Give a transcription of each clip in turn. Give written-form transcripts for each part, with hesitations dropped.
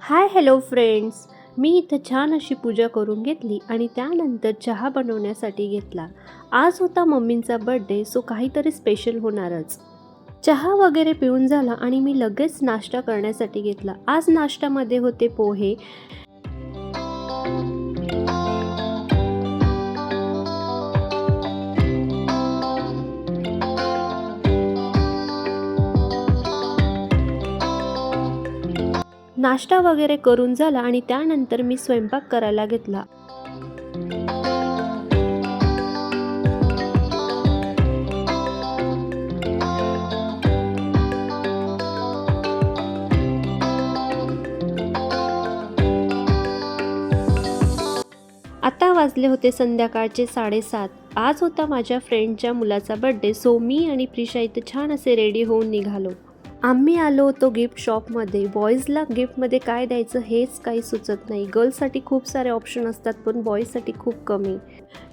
Hi hello friends. मी इथं छान अशी पूजा करून घेतली आणि त्यानंतर चहा बनवण्यासाठी घेतला. आज होता मम्मींचा बर्थडे, सो काहीतरी स्पेशल होणारच. चहा वगैरे पिऊन झाला आणि मी लगेच नाश्ता करण्यासाठी घेतला. आज नाश्त्यामध्ये होते पोहे. नाश्ता वगैरे करून झाला आणि त्यानंतर मी स्वयंपाक करायला घेतला. आता वाजले होते संध्याकाळचे 7:30. आज होता माझ्या फ्रेंडच्या मुलाचा बर्थडे, सो मी आणि प्रिशा इथं छान असे रेडी होऊन निघालो. आम्ही आलो होतो गिफ्ट शॉपमध्ये. बॉईजला गिफ्टमध्ये काय द्यायचं हेच काही सुचत नाही. गर्ल्ससाठी खूप सारे ऑप्शन असतात, पण बॉईजसाठी खूप कमी.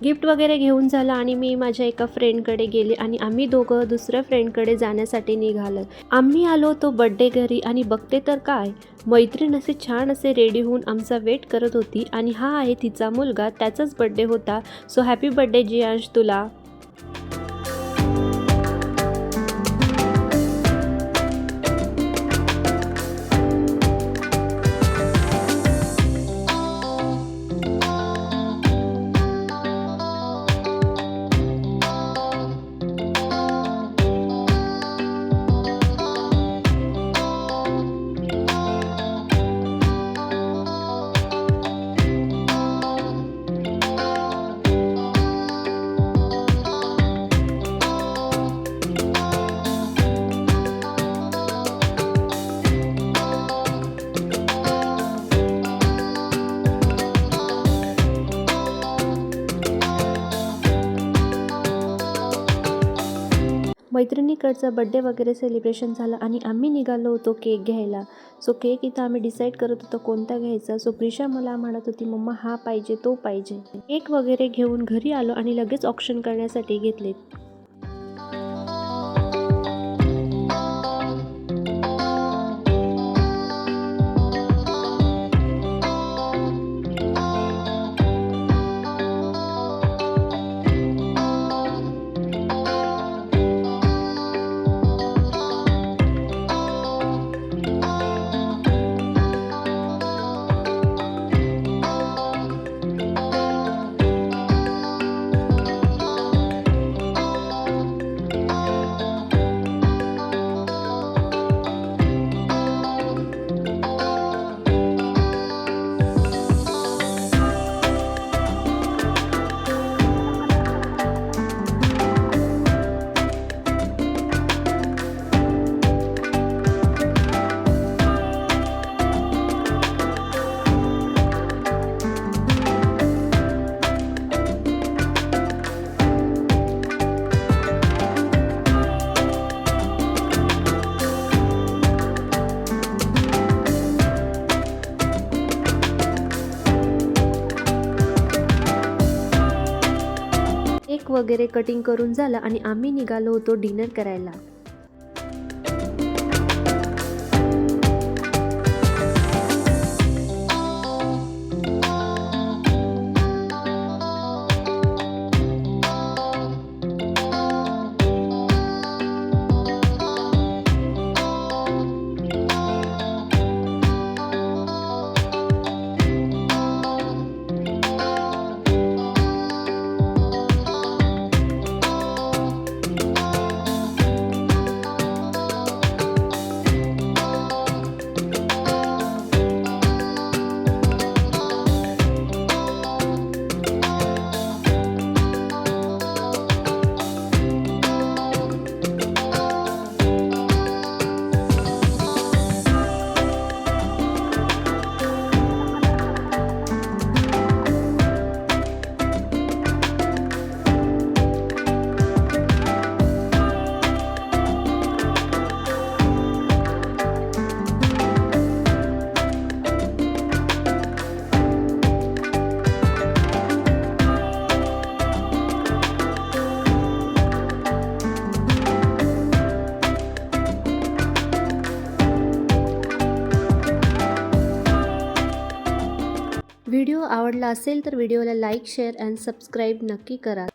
गिफ्ट वगैरे घेऊन झालं आणि मी माझ्या एका फ्रेंडकडे गेले आणि आम्ही दोघं दुसऱ्या फ्रेंडकडे जाण्यासाठी निघालो. आम्ही आलो होतो बर्थडे घरी आणि बघते तर काय, मैत्रीण असे छान असे रेडी होऊन आमचा वेट करत होती आणि हा आहे तिचा मुलगा, त्याचाच बर्थडे होता. सो हॅपी बर्थडे जियांश तुला. मैत्रिणीकडचा बड्डे वगैरे सेलिब्रेशन झालं आणि आम्ही निघालो होतो केक घ्यायला. सो केक इथं आम्ही डिसाईड करत होतो कोणता घ्यायचा. सो प्रिशा मला म्हणत होती, मम्मा हा पाहिजे तो पाहिजे. केक वगैरे घेऊन घरी आलो आणि लगेच ऑप्शन करण्यासाठी घेतले. केक वगैरे कटिंग करून झालं आणि आम्ही निघालो होतो डिनर करायला. व्हिडिओ आवडला असेल तर व्हिडिओला लाईक शेअर अँड सबस्क्राईब नक्की करा.